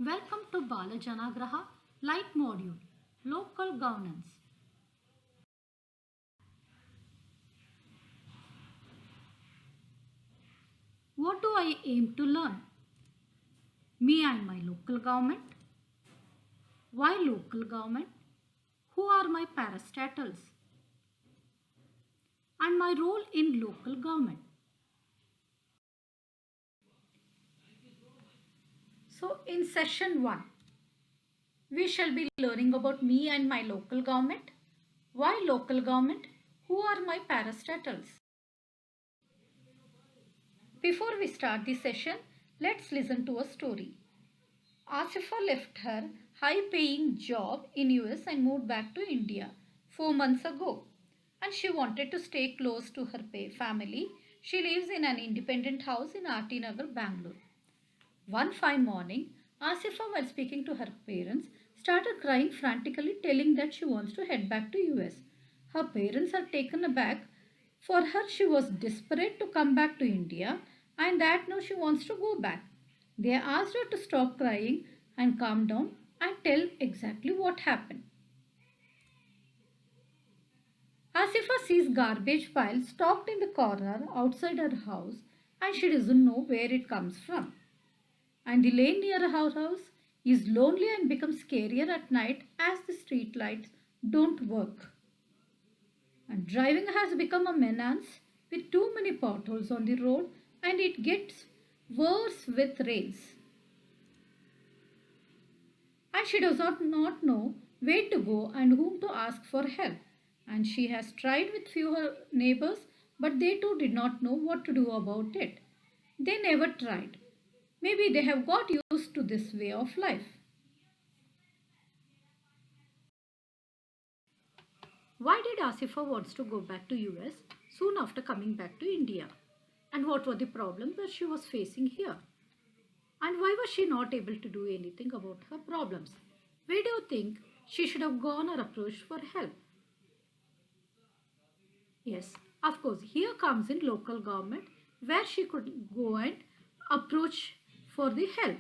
Welcome to Balajanagraha Light Module, Local Governance. What do I aim to learn? Me and my local government. Why local government? Who are my parastatals? And my role in local government. So in session 1, we shall be learning about me and my local government. Why local government? Who are my parastatals? Before we start the session, let's listen to a story. Asifa left her high-paying job in US and moved back to India 4 months ago. And she wanted to stay close to her family. She lives in an independent house in RT Nagar, Bangalore. One fine morning, Asifa, while speaking to her parents, started crying frantically, telling that she wants to head back to US. Her parents are taken aback. For her, she was desperate to come back to India and that now she wants to go back. They asked her to stop crying and calm down and tell exactly what happened. Asifa sees garbage pile stocked in the corner outside her house and she doesn't know where it comes from. And the lane near her house is lonely and becomes scarier at night as the street lights don't work. And driving has become a menace with too many potholes on the road and it gets worse with rains. And she does not know where to go and whom to ask for help. And she has tried with few neighbors, but they too did not know what to do about it. They never tried. Maybe they have got used to this way of life. Why did Asifa wants to go back to US soon after coming back to India? And what were the problems that she was facing here? And why was she not able to do anything about her problems? Where do you think she should have gone or approached for help? Yes, of course, here comes in local government where she could go and approach for the help.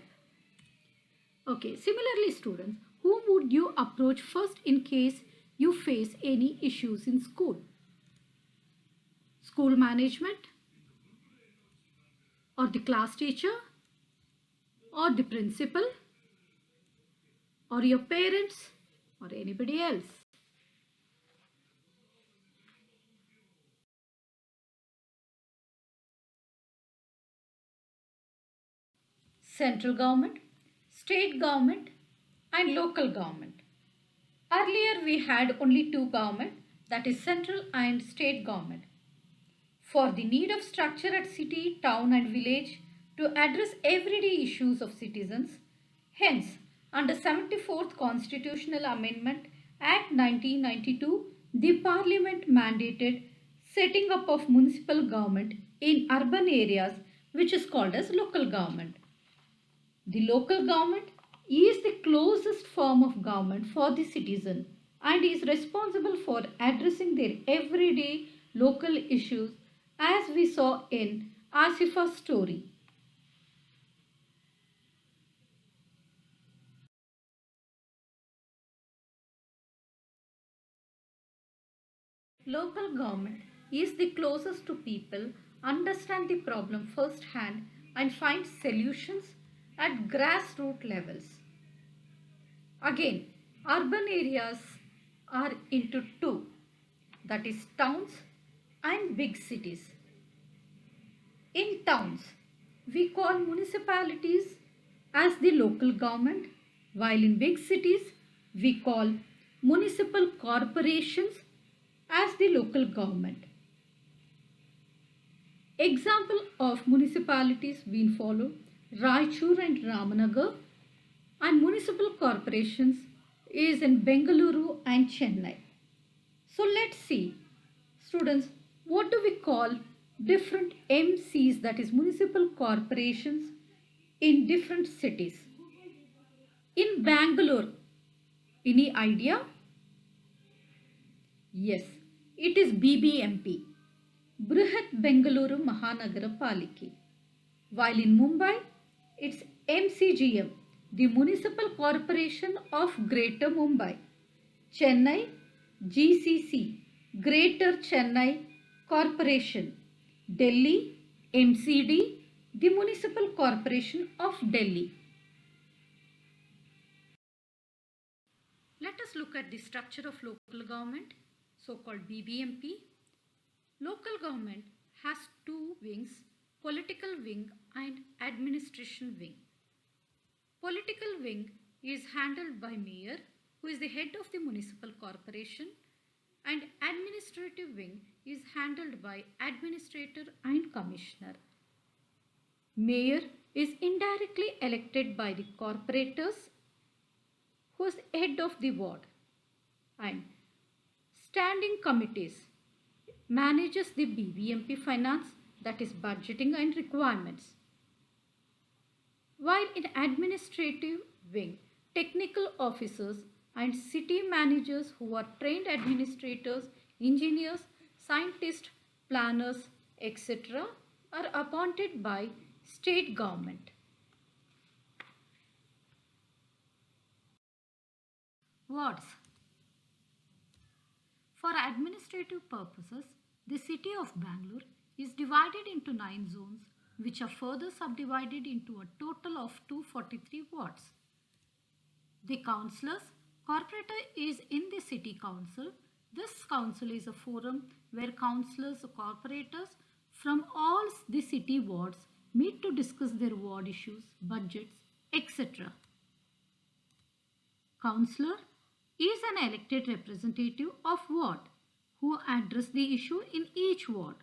Okay, similarly students, whom would you approach first in case you face any issues in school? School management? Or the class teacher? Or the principal? Or your parents? Or anybody else? Central government, state government and local government. Earlier we had only two government, that is central and state government. For the need of structure at city, town and village to address everyday issues of citizens, hence under 74th Constitutional Amendment Act 1992, the Parliament mandated setting up of municipal government in urban areas which is called as local government. The local government is the closest form of government for the citizen and is responsible for addressing their everyday local issues as we saw in Asifa's story. Local government is the closest to people, understand the problem firsthand and find solutions at grassroots levels. Again, urban areas are into two, that is towns and big cities. In towns, we call municipalities as the local government, while in big cities, we call municipal corporations as the local government. Example of municipalities being followed, Raichur and Ramanagar, and municipal corporations is in Bengaluru and Chennai. So let's see, students, what do we call different MCs, that is municipal corporations in different cities? In Bangalore, any idea? Yes, it is BBMP, Brihat Bengaluru Mahanagara Paliki. While in Mumbai, it's MCGM, the Municipal Corporation of Greater Mumbai, Chennai GCC, Greater Chennai Corporation, Delhi MCD, the Municipal Corporation of Delhi. Let us look at the structure of local government, so-called BBMP. Local government has two wings, political wing and administration wing. Political wing is handled by mayor, who is the head of the municipal corporation, and administrative wing is handled by administrator and commissioner. Mayor is indirectly elected by the corporators, who is head of the ward, and standing committees manages the BBMP finance, that is budgeting and requirements. While in administrative wing, technical officers and city managers who are trained administrators, engineers, scientists, planners, etc. are appointed by state government. Wards. For administrative purposes, the city of Bangalore is divided into 9 zones, which are further subdivided into a total of 243 wards. The councillors, corporator is in the city council. This council is a forum where councillors or corporators from all the city wards meet to discuss their ward issues, budgets, etc. Councillor is an elected representative of ward who address the issue in each ward.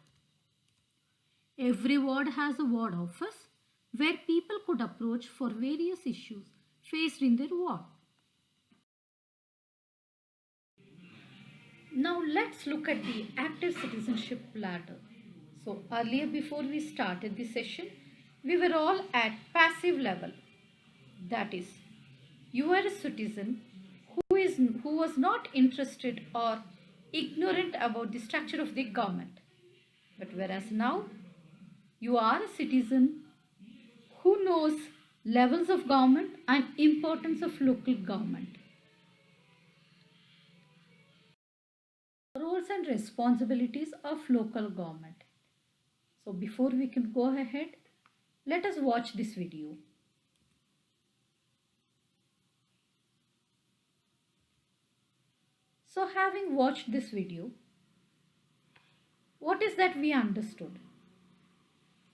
Every ward has a ward office where people could approach for various issues faced in their ward. Now let's look at the active citizenship ladder. So earlier, before we started the session, we were all at passive level. That is, you are a citizen who was not interested or ignorant about the structure of the government. But whereas now, you are a citizen who knows levels of government and importance of local government. Roles and responsibilities of local government. So before we can go ahead, let us watch this video. So having watched this video, what is that we understood?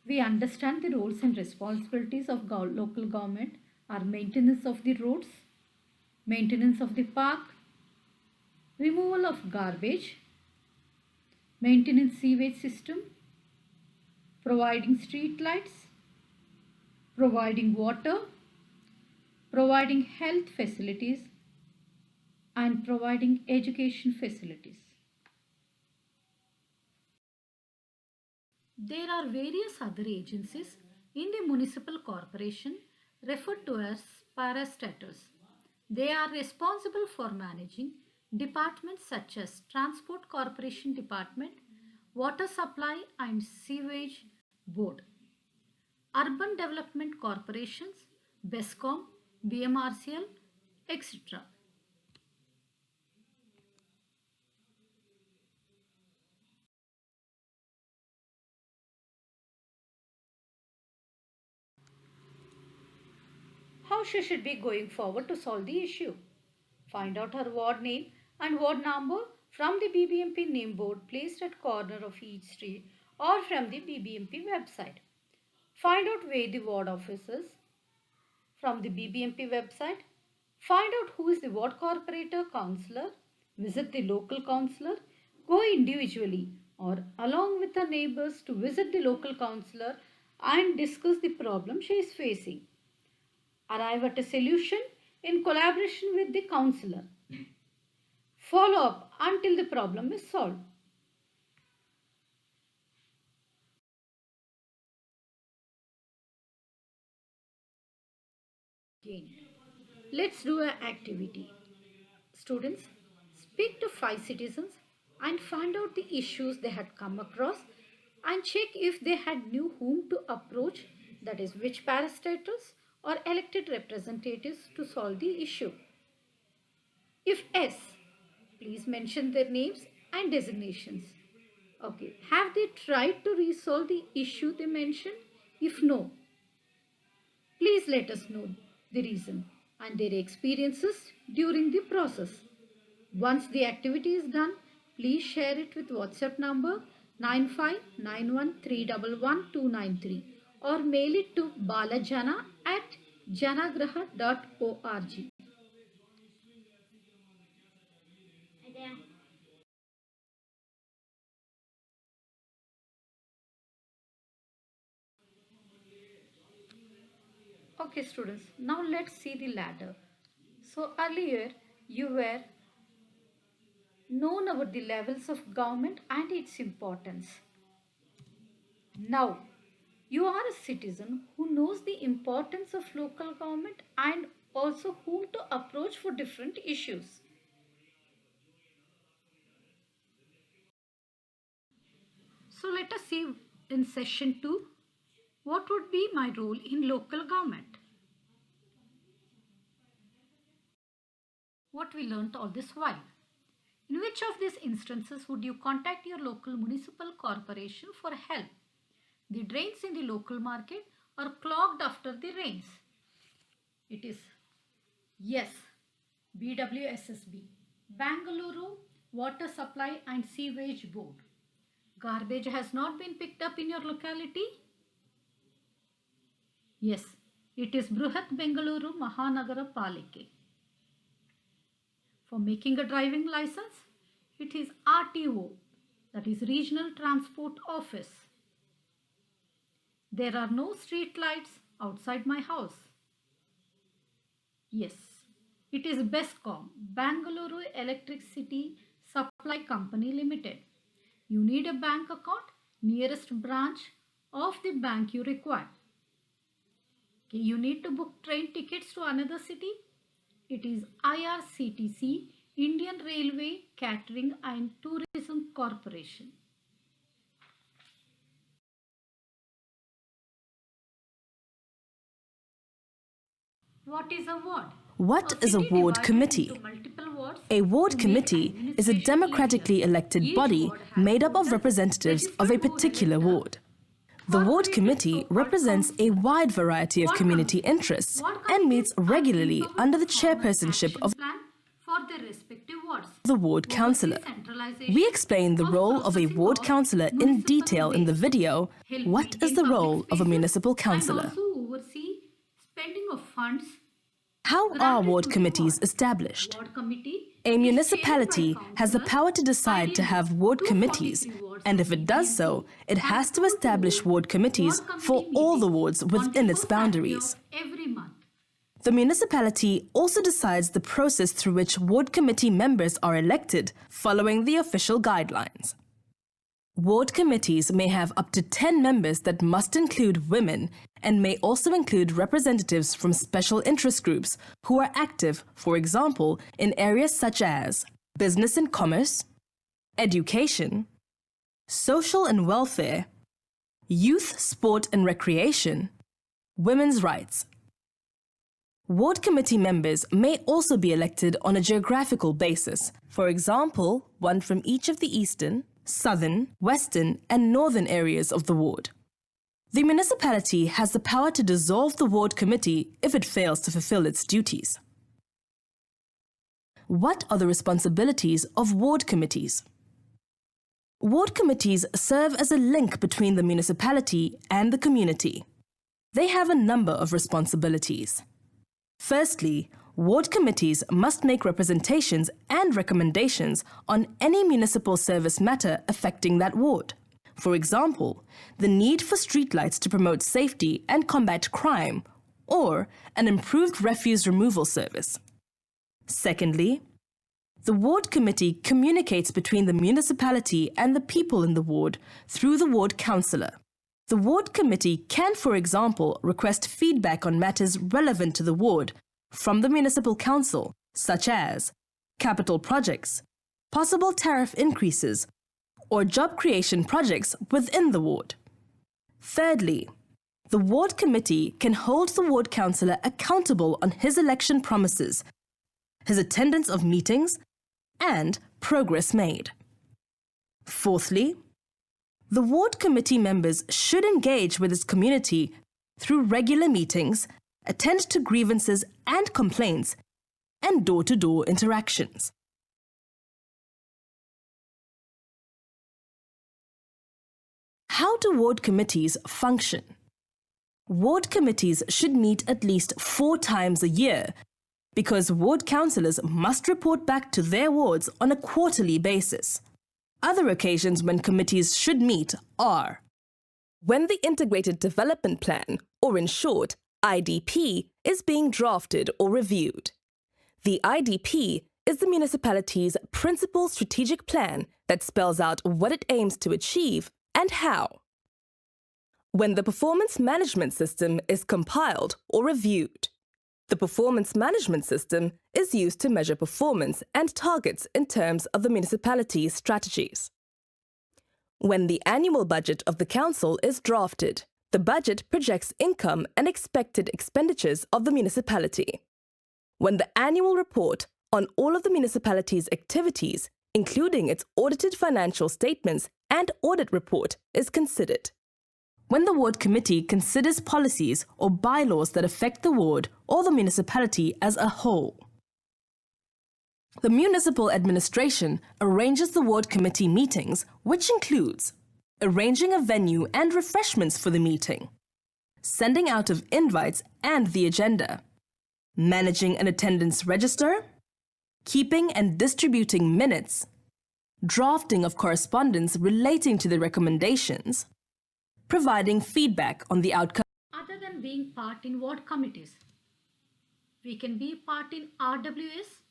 We understand the roles and responsibilities of local government are maintenance of the roads, maintenance of the park, removal of garbage, maintenance sewage system, providing street lights, providing water, providing health facilities, and providing education facilities. There are various other agencies in the municipal corporation referred to as parastatals. They are responsible for managing departments such as Transport Corporation Department, Water Supply and Sewage Board, Urban Development Corporations, BESCOM, BMRCL, etc. How she should be going forward to solve the issue? Find out her ward name and ward number from the BBMP name board placed at corner of each street or from the BBMP website. Find out where the ward office is from the BBMP website. Find out who is the ward corporator councillor. Visit the local councillor. Go individually or along with the neighbors to visit the local councillor and discuss the problem she is facing. Arrive at a solution in collaboration with the councillor. Follow up until the problem is solved. Again, let's do an activity. Students, speak to 5 citizens and find out the issues they had come across and check if they had knew whom to approach, that is which parastatals or elected representatives to solve the issue? If yes, please mention their names and designations. Okay, have they tried to resolve the issue they mentioned? If no, please let us know the reason and their experiences during the process. Once the activity is done, please share it with WhatsApp number 9591311293 or mail it to balajana@janagraha.org. Okay students, now let's see the ladder. So earlier you were known about the levels of government and its importance. Now you are a citizen who knows the importance of local government and also whom to approach for different issues. So let us see in session 2 what would be my role in local government. What we learnt all this while. In which of these instances would you contact your local municipal corporation for help? The drains in the local market are clogged after the rains. It is yes, BWSSB, Bangalore Water Supply and Sewage Board. Garbage has not been picked up in your locality? Yes, it is Bruhat Bengaluru Mahanagara Palike. For making a driving license, it is RTO, that is Regional Transport Office. There are no street lights outside my house. Yes, it is BESCOM, Bangalore Electricity Supply Company Limited. You need a bank account, nearest branch of the bank you require. Okay, you need to book train tickets to another city. It is IRCTC, Indian Railway Catering and Tourism Corporation. What is a ward? What is a ward committee? A ward committee is a democratically elected body made up of representatives of a particular ward. The ward committee represents a wide variety of community interests and meets regularly under the chairpersonship of the ward councillor. We explain the role of a ward councillor in detail in the video, What is the role of a municipal councillor? How are ward committees established? A municipality has the power to decide to have ward committees, and if it does so, it has to establish ward committees for all the wards within its boundaries. The municipality also decides the process through which ward committee members are elected, following the official guidelines. Ward committees may have up to 10 members that must include women and may also include representatives from special interest groups who are active, for example, in areas such as business and commerce, education, social and welfare, youth, sport and recreation, women's rights. Ward committee members may also be elected on a geographical basis, for example, one from each of the eastern, southern, western and northern areas of the ward. The municipality has the power to dissolve the ward committee if it fails to fulfill its duties. What are the responsibilities of ward committees? Ward committees serve as a link between the municipality and the community. They have a number of responsibilities. Firstly, ward committees must make representations and recommendations on any municipal service matter affecting that ward. For example, the need for streetlights to promote safety and combat crime, or an improved refuse removal service. Secondly, the ward committee communicates between the municipality and the people in the ward through the ward councillor. The ward committee can, for example, request feedback on matters relevant to the ward from the municipal council, such as capital projects, possible tariff increases, or job creation projects within the ward. Thirdly, The ward committee can hold the ward councillor accountable on his election promises, his attendance of meetings, and progress made. Fourthly, the ward committee members should engage with its community through regular meetings, attend to grievances and complaints, and door-to-door interactions. How do ward committees function? Ward committees should meet at least 4 times a year because ward councillors must report back to their wards on a quarterly basis. Other occasions when committees should meet are when the Integrated Development Plan, or in short, IDP, is being drafted or reviewed. The IDP is the municipality's principal strategic plan that spells out what it aims to achieve and how. When the Performance Management System is compiled or reviewed. The Performance Management System is used to measure performance and targets in terms of the municipality's strategies. When the annual budget of the council is drafted, the budget projects income and expected expenditures of the municipality. When the annual report on all of the municipality's activities, including its audited financial statements and audit report, is considered. When the ward committee considers policies or bylaws that affect the ward or the municipality as a whole. The municipal administration arranges the ward committee meetings, which includes arranging a venue and refreshments for the meeting, sending out of invites and the agenda, managing an attendance register, keeping and distributing minutes, drafting of correspondence relating to the recommendations, providing feedback on the outcome. Other than being part in ward committees, we can be part in RWAs.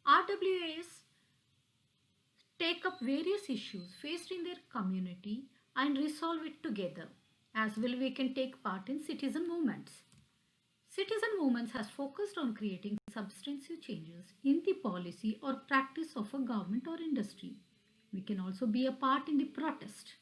RWAs take up various issues faced in their community and resolve it together. As well, we can take part in citizen movements. Citizen movements has focused on creating substantive changes in the policy or practice of a government or industry. We can also be a part in the protest.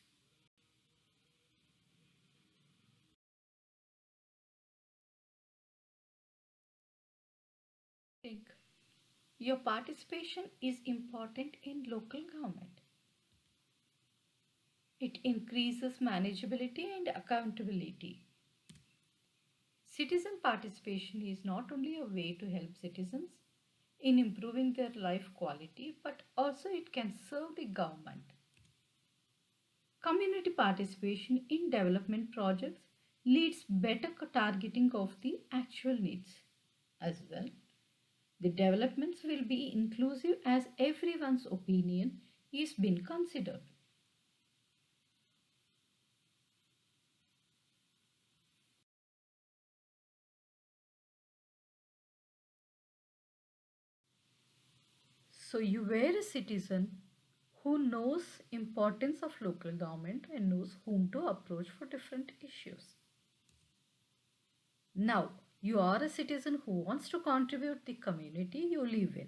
Your participation is important in local government. It increases manageability and accountability. Citizen participation is not only a way to help citizens in improving their life quality, but also it can serve the government. Community participation in development projects leads better targeting of the actual needs. As well, the developments will be inclusive as everyone's opinion is being considered. So you were a citizen who knows importance of local government and knows whom to approach for different issues. Now, you are a citizen who wants to contribute the community you live in.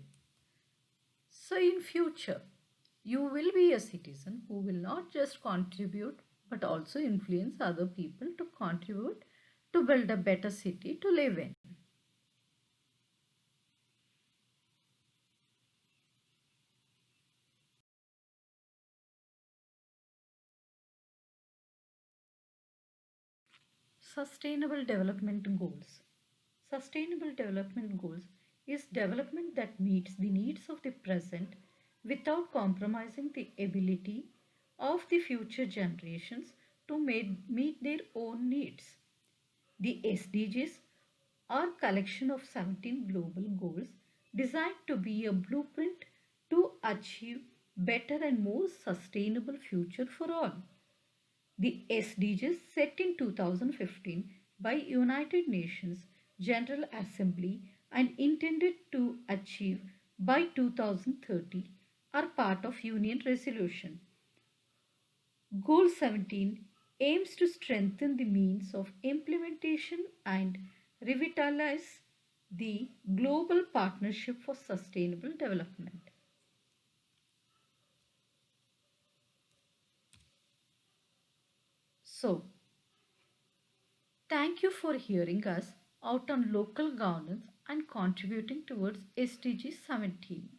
So in future, you will be a citizen who will not just contribute but also influence other people to contribute to build a better city to live in. Sustainable Development Goals. Sustainable Development Goals is development that meets the needs of the present without compromising the ability of the future generations to meet their own needs. The SDGs are a collection of 17 global goals designed to be a blueprint to achieve better and more sustainable future for all. The SDGs set in 2015 by United Nations General Assembly and intended to achieve by 2030 are part of Union Resolution. Goal 17 aims to strengthen the means of implementation and revitalize the Global Partnership for Sustainable Development. So So, thank you for hearing us out on local governance and contributing towards SDG 17.